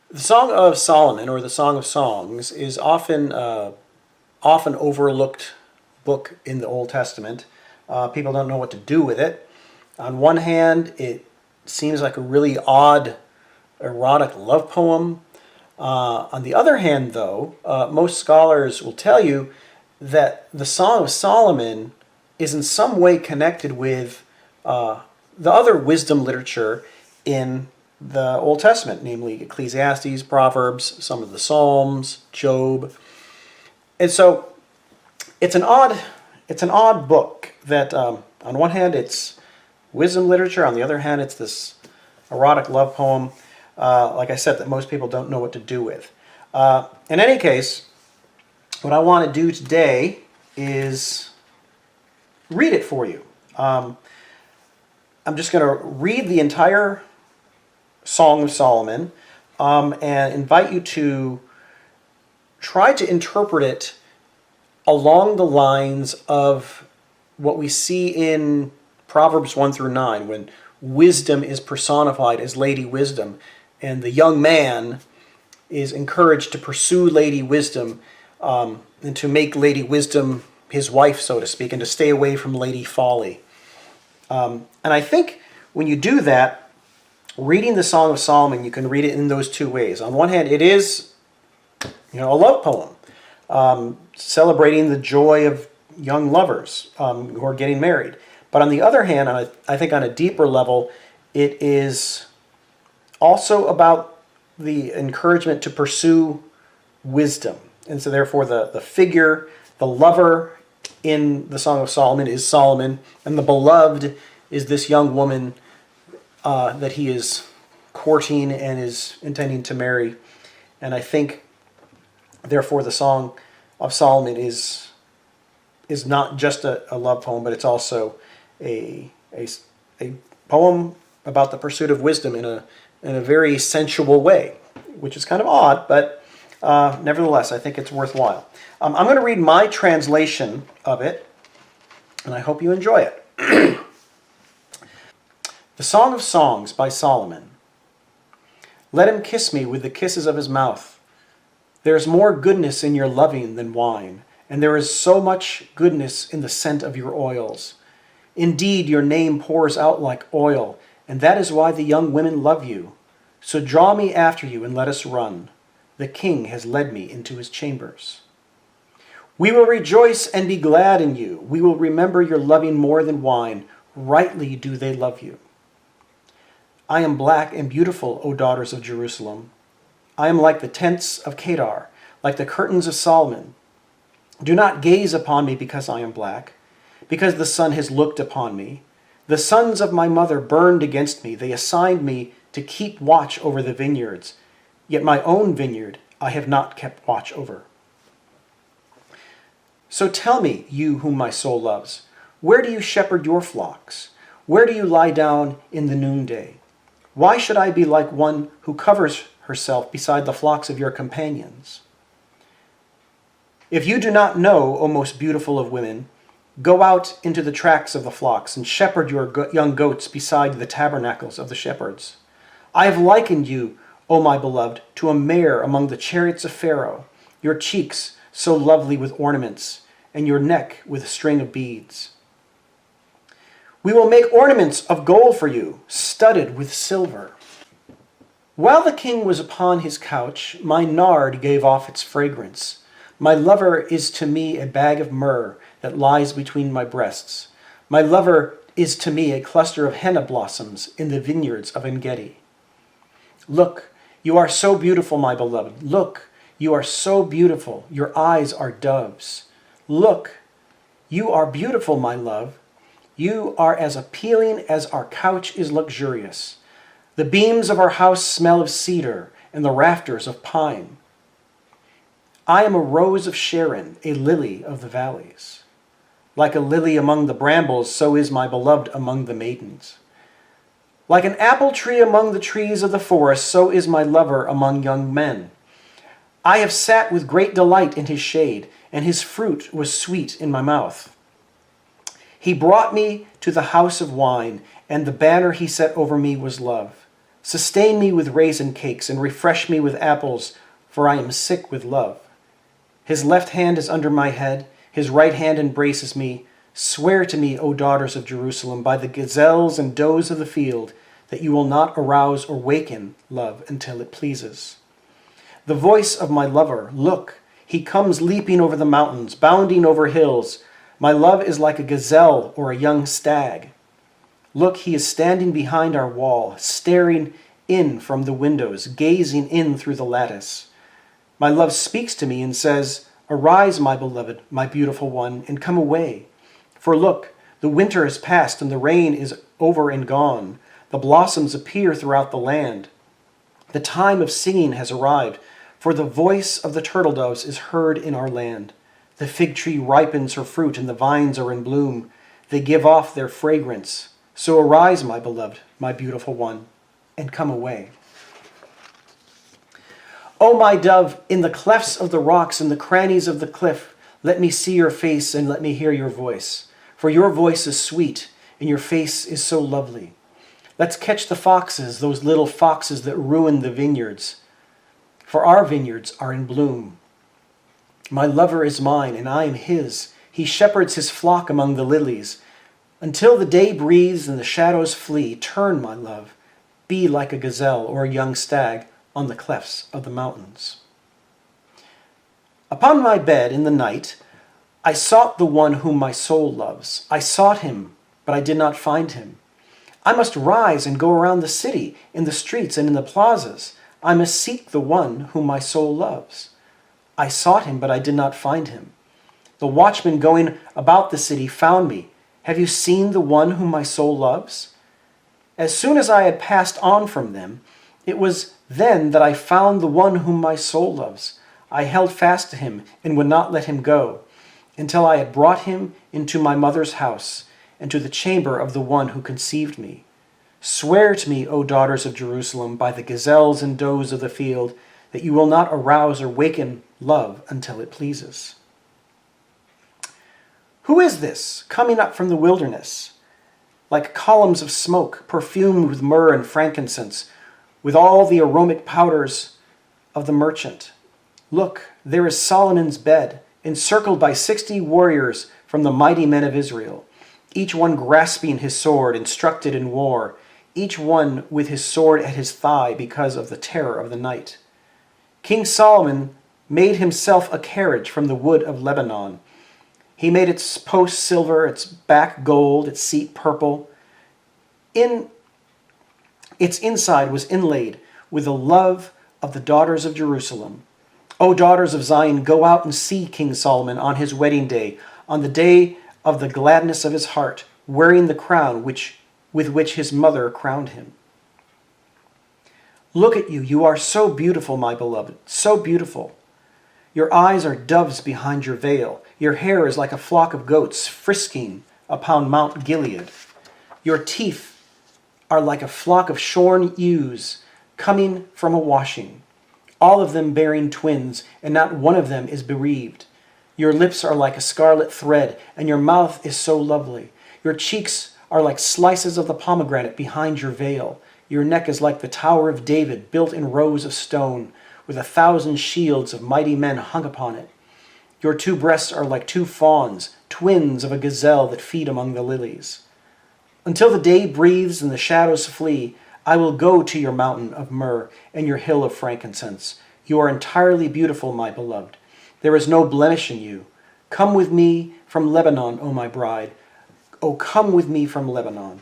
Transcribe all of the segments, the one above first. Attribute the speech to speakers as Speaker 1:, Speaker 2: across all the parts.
Speaker 1: The Song of Solomon, or the Song of Songs, is often overlooked book in the Old Testament. People don't know what to do with it. On one hand, it seems like a really odd, erotic love poem. On the other hand, though, most scholars will tell you that the Song of Solomon is in some way connected with the other wisdom literature in the Old Testament, namely Ecclesiastes, Proverbs, some of the Psalms, Job. And so it's an odd book that on one hand it's wisdom literature, on the other hand it's this erotic love poem, like I said, that most people don't know what to do with. In any case, what I want to do today is read it for you. I'm just going to read the entire Song of Solomon and invite you to try to interpret it along the lines of what we see in Proverbs 1 through 9, when wisdom is personified as Lady Wisdom, and the young man is encouraged to pursue Lady Wisdom and to make Lady Wisdom his wife, so to speak, and to stay away from Lady Folly. And I think when you do that, reading the Song of Solomon, you can read it in those two ways. On one hand, it is, a love poem, celebrating the joy of young lovers who are getting married. But on the other hand, I think on a deeper level, it is also about the encouragement to pursue wisdom. And so therefore the figure, the lover in the Song of Solomon is Solomon, and the beloved is this young woman that he is courting and is intending to marry. And I think, therefore, the Song of Solomon is not just a love poem, but it's also a poem about the pursuit of wisdom in a very sensual way, which is kind of odd, but nevertheless, I think it's worthwhile. I'm going to read my translation of it, and I hope you enjoy it. The Song of Songs by Solomon. Let him kiss me with the kisses of his mouth. There is more goodness in your loving than wine, and there is so much goodness in the scent of your oils. Indeed, your name pours out like oil, and that is why the young women love you. So draw me after you and let us run. The king has led me into his chambers. We will rejoice and be glad in you. We will remember your loving more than wine. Rightly do they love you. I am black and beautiful, O daughters of Jerusalem. I am like the tents of Kedar, like the curtains of Solomon. Do not gaze upon me because I am black, because the sun has looked upon me. The sons of my mother burned against me. They assigned me to keep watch over the vineyards. Yet my own vineyard I have not kept watch over. So tell me, you whom my soul loves, where do you shepherd your flocks? Where do you lie down in the noonday? Why should I be like one who covers herself beside the flocks of your companions? If you do not know, O most beautiful of women, go out into the tracks of the flocks and shepherd your young goats beside the tabernacles of the shepherds. I have likened you, O my beloved, to a mare among the chariots of Pharaoh, your cheeks so lovely with ornaments, and your neck with a string of beads. We will make ornaments of gold for you, studded with silver. While the king was upon his couch, my nard gave off its fragrance. My lover is to me a bag of myrrh that lies between my breasts. My lover is to me a cluster of henna blossoms in the vineyards of En-gedi. Look, you are so beautiful, my beloved. Look, you are so beautiful. Your eyes are doves. Look, you are beautiful, my love. You are as appealing as our couch is luxurious. The beams of our house smell of cedar, and the rafters of pine. I am a rose of Sharon, a lily of the valleys. Like a lily among the brambles, so is my beloved among the maidens. Like an apple tree among the trees of the forest, so is my lover among young men. I have sat with great delight in his shade, and his fruit was sweet in my mouth. He brought me to the house of wine, and the banner he set over me was love. Sustain me with raisin cakes and refresh me with apples, for I am sick with love. His left hand is under my head, his right hand embraces me. Swear to me, O daughters of Jerusalem, by the gazelles and does of the field, that you will not arouse or waken love until it pleases. The voice of my lover, look, he comes leaping over the mountains, bounding over hills. My love is like a gazelle or a young stag. Look, he is standing behind our wall, staring in from the windows, gazing in through the lattice. My love speaks to me and says, Arise, my beloved, my beautiful one, and come away. For look, the winter is past and the rain is over and gone. The blossoms appear throughout the land. The time of singing has arrived, for the voice of the turtle doves is heard in our land. The fig tree ripens her fruit and the vines are in bloom. They give off their fragrance. So arise, my beloved, my beautiful one, and come away. O my dove, in the clefts of the rocks and the crannies of the cliff, let me see your face and let me hear your voice. For your voice is sweet and your face is so lovely. Let's catch the foxes, those little foxes that ruin the vineyards. For our vineyards are in bloom. My lover is mine and I am his. He shepherds his flock among the lilies. Until the day breathes and the shadows flee, turn, my love, be like a gazelle or a young stag on the clefts of the mountains. Upon my bed in the night, I sought the one whom my soul loves. I sought him, but I did not find him. I must rise and go around the city, in the streets and in the plazas. I must seek the one whom my soul loves. I sought him, but I did not find him. The watchmen going about the city found me. Have you seen the one whom my soul loves? As soon as I had passed on from them, it was then that I found the one whom my soul loves. I held fast to him and would not let him go, until I had brought him into my mother's house and to the chamber of the one who conceived me. Swear to me, O daughters of Jerusalem, by the gazelles and does of the field, that you will not arouse or waken love until it pleases. Who is this coming up from the wilderness, like columns of smoke, perfumed with myrrh and frankincense, with all the aromatic powders of the merchant? Look, there is Solomon's bed, encircled by 60 warriors from the mighty men of Israel, each one grasping his sword, instructed in war, each one with his sword at his thigh because of the terror of the night. King Solomon made himself a carriage from the wood of Lebanon. He made its posts silver, its back gold, its seat purple. Its inside was inlaid with the love of the daughters of Jerusalem. O daughters of Zion, go out and see King Solomon on his wedding day, on the day of the gladness of his heart, wearing the crown with which his mother crowned him. Look at you, you are so beautiful, my beloved, so beautiful. Your eyes are doves behind your veil. Your hair is like a flock of goats frisking upon Mount Gilead. Your teeth are like a flock of shorn ewes coming from a washing, all of them bearing twins, and not one of them is bereaved. Your lips are like a scarlet thread, and your mouth is so lovely. Your cheeks are like slices of the pomegranate behind your veil. Your neck is like the Tower of David, built in rows of stone, with 1,000 shields of mighty men hung upon it. Your 2 breasts are like 2 fawns, twins of a gazelle that feed among the lilies. Until the day breathes and the shadows flee, I will go to your mountain of myrrh and your hill of frankincense. You are entirely beautiful, my beloved. There is no blemish in you. Come with me from Lebanon, O my bride. O come with me from Lebanon.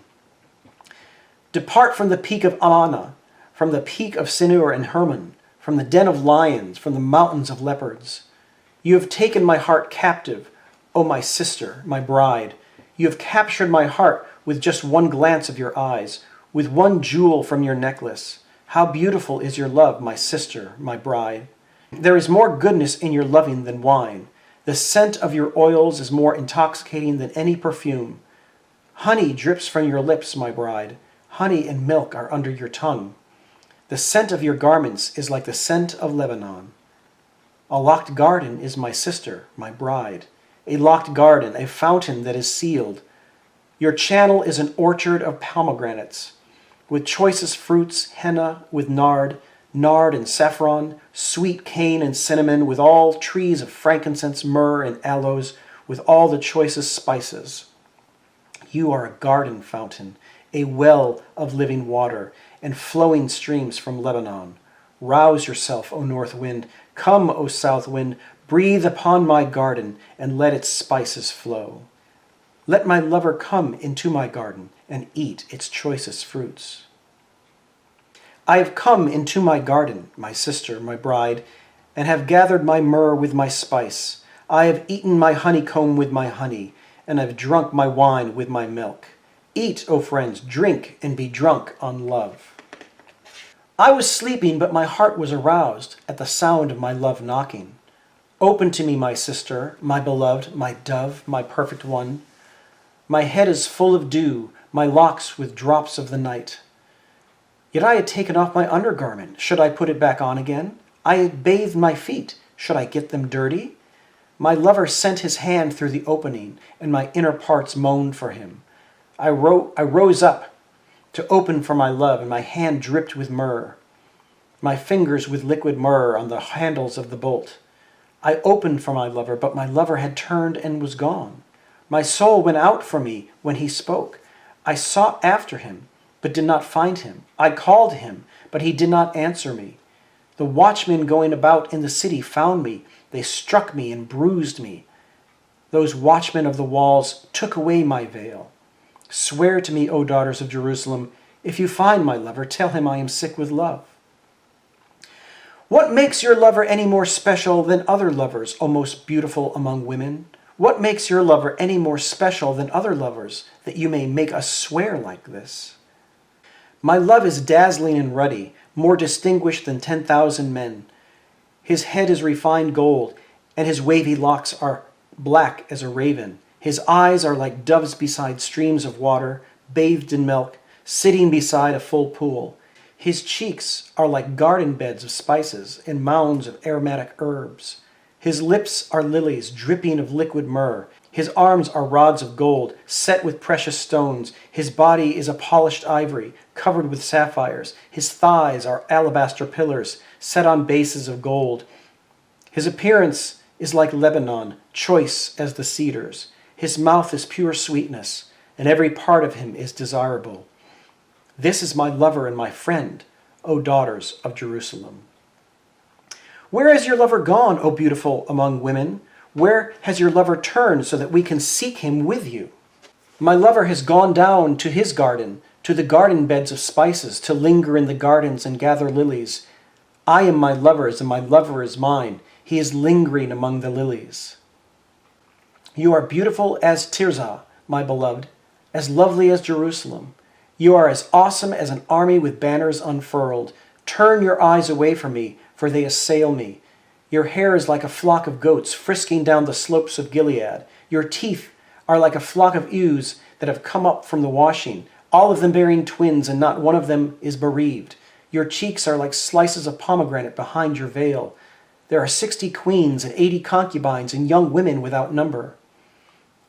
Speaker 1: Depart from the peak of Amana, from the peak of Senir and Hermon, from the den of lions, from the mountains of leopards. You have taken my heart captive, O my sister, my bride. You have captured my heart with just one glance of your eyes, with one jewel from your necklace. How beautiful is your love, my sister, my bride. There is more goodness in your loving than wine. The scent of your oils is more intoxicating than any perfume. Honey drips from your lips, my bride. Honey and milk are under your tongue. The scent of your garments is like the scent of Lebanon. A locked garden is my sister, my bride. A locked garden, a fountain that is sealed. Your channel is an orchard of pomegranates. with choicest fruits, henna with nard, nard and saffron, sweet cane and cinnamon, with all trees of frankincense, myrrh, and aloes, with all the choicest spices. You are a garden fountain, a well of living water, and flowing streams from Lebanon. Rouse yourself, O north wind. Come, O south wind. Breathe upon my garden, and let its spices flow. Let my lover come into my garden, and eat its choicest fruits. I have come into my garden, my sister, my bride, and have gathered my myrrh with my spice. I have eaten my honeycomb with my honey, and have drunk my wine with my milk. Eat, O friends, drink, and be drunk on love. I was sleeping, but my heart was aroused at the sound of my love knocking. Open to me, my sister, my beloved, my dove, my perfect one. My head is full of dew, my locks with drops of the night. Yet I had taken off my undergarment. Should I put it back on again? I had bathed my feet. Should I get them dirty? My lover sent his hand through the opening, and my inner parts moaned for him. I rose up to open for my love, and my hand dripped with myrrh, my fingers with liquid myrrh on the handles of the bolt. I opened for my lover, but my lover had turned and was gone. My soul went out for me when he spoke. I sought after him, but did not find him. I called him, but he did not answer me. The watchmen going about in the city found me. They struck me and bruised me. Those watchmen of the walls took away my veil. Swear to me, O daughters of Jerusalem, if you find my lover, tell him I am sick with love. What makes your lover any more special than other lovers, O most beautiful among women? What makes your lover any more special than other lovers, that you may make us swear like this? My love is dazzling and ruddy, more distinguished than 10,000 men. His head is refined gold, and his wavy locks are black as a raven. His eyes are like doves beside streams of water, bathed in milk, sitting beside a full pool. His cheeks are like garden beds of spices and mounds of aromatic herbs. His lips are lilies dripping of liquid myrrh. His arms are rods of gold, set with precious stones. His body is a polished ivory, covered with sapphires. His thighs are alabaster pillars, set on bases of gold. His appearance is like Lebanon, choice as the cedars. His mouth is pure sweetness, and every part of him is desirable. This is my lover and my friend, O daughters of Jerusalem. Where has your lover gone, O beautiful among women? Where has your lover turned so that we can seek him with you? My lover has gone down to his garden, to the garden beds of spices, to linger in the gardens and gather lilies. I am my lover's, and my lover is mine. He is lingering among the lilies. You are beautiful as Tirzah, my beloved, as lovely as Jerusalem. You are as awesome as an army with banners unfurled. Turn your eyes away from me, for they assail me. Your hair is like a flock of goats frisking down the slopes of Gilead. Your teeth are like a flock of ewes that have come up from the washing, all of them bearing twins, and not one of them is bereaved. Your cheeks are like slices of pomegranate behind your veil. There are 60 queens and 80 concubines and young women without number.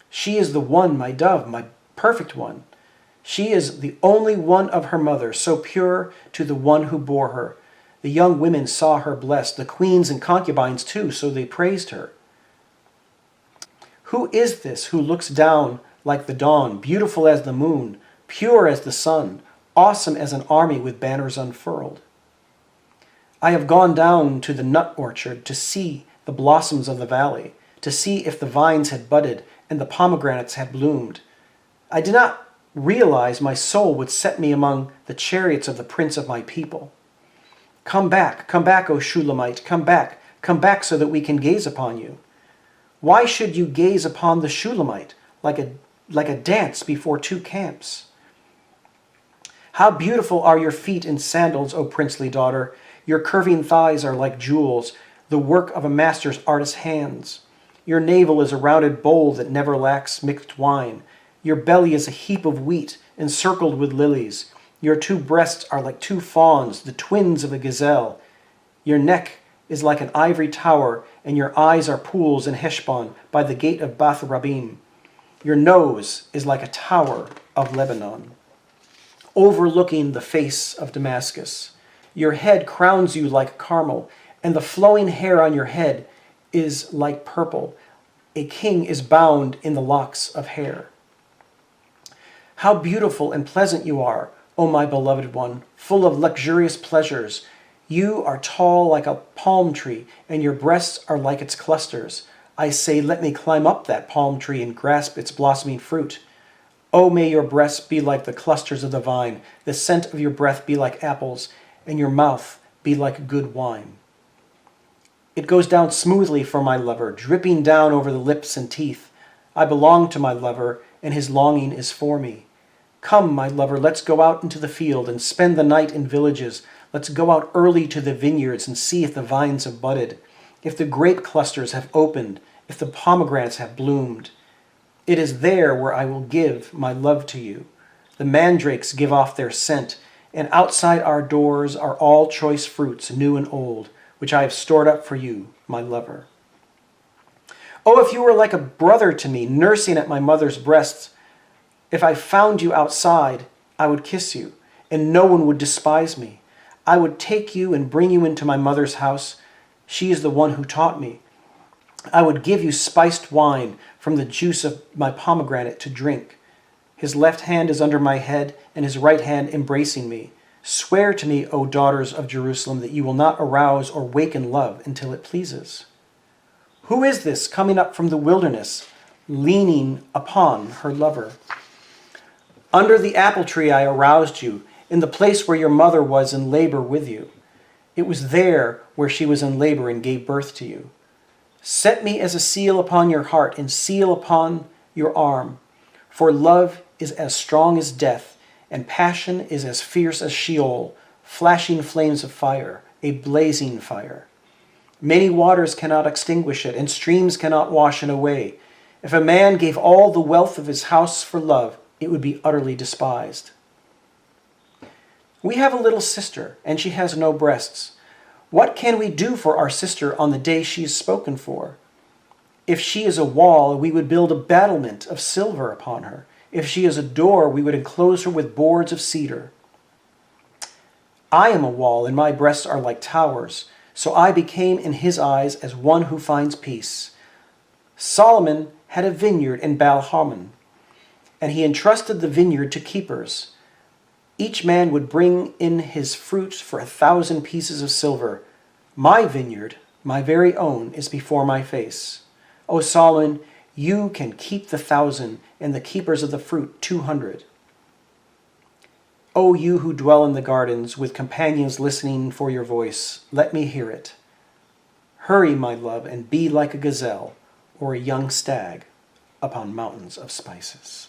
Speaker 1: She is the one, my dove, my perfect one. She is the only one of her mother, so pure to the one who bore her. The young women saw her blessed, the queens and concubines too, so they praised her. Who is this who looks down like the dawn, beautiful as the moon, pure as the sun, awesome as an army with banners unfurled? I have gone down to the nut orchard to see the blossoms of the valley, to see if the vines had budded and the pomegranates had bloomed. I did not realize my soul would set me among the chariots of the prince of my people. Come back, O Shulamite, come back so that we can gaze upon you. Why should you gaze upon the Shulamite like a dance before two camps? How beautiful are your feet in sandals, O princely daughter. Your curving thighs are like jewels, the work of a master's artist's hands. Your navel is a rounded bowl that never lacks mixed wine. Your belly is a heap of wheat encircled with lilies. Your two breasts are like two fawns, the twins of a gazelle. Your neck is like an ivory tower, and your eyes are pools in Heshbon by the gate of Bath Rabbim. Your nose is like a tower of Lebanon. overlooking the face of Damascus. Your head crowns you like Carmel, and the flowing hair on your head is like purple. A king is bound in the locks of hair. How beautiful and pleasant you are, O my beloved one, full of luxurious pleasures. You are tall like a palm tree, and your breasts are like its clusters. I say, let me climb up that palm tree and grasp its blossoming fruit. Oh, may your breasts be like the clusters of the vine, the scent of your breath be like apples, and your mouth be like good wine. It goes down smoothly for my lover, dripping down over the lips and teeth. I belong to my lover, and his longing is for me. Come, my lover, let's go out into the field and spend the night in villages. Let's go out early to the vineyards and see if the vines have budded, if the grape clusters have opened, if the pomegranates have bloomed. It is there where I will give my love to you. The mandrakes give off their scent, and outside our doors are all choice fruits, new and old, which I have stored up for you, my lover. Oh, if you were like a brother to me, nursing at my mother's breasts, if I found you outside, I would kiss you, and no one would despise me. I would take you and bring you into my mother's house. She is the one who taught me. I would give you spiced wine from the juice of my pomegranate to drink. His left hand is under my head, and his right hand embracing me. Swear to me, O daughters of Jerusalem, that you will not arouse or waken love until it pleases. Who is this coming up from the wilderness, leaning upon her lover? Under the apple tree I aroused you, in the place where your mother was in labor with you. It was there where she was in labor and gave birth to you. Set me as a seal upon your heart and seal upon your arm, for love is as strong as death, and passion is as fierce as Sheol, flashing flames of fire, a blazing fire. Many waters cannot extinguish it, and streams cannot wash it away. If a man gave all the wealth of his house for love, it would be utterly despised. We have a little sister, and she has no breasts. What can we do for our sister on the day she is spoken for? If she is a wall, we would build a battlement of silver upon her. If she is a door, we would enclose her with boards of cedar. I am a wall, and my breasts are like towers. So I became in his eyes as one who finds peace. Solomon had a vineyard in Baal-Hamon, and he entrusted the vineyard to keepers. Each man would bring in his fruit for 1,000 pieces of silver. My vineyard, my very own, is before my face. O Solomon, you can keep the 1,000, and the keepers of the fruit 200. O you who dwell in the gardens, with companions listening for your voice, let me hear it. Hurry, my love, and be like a gazelle or a young stag upon mountains of spices.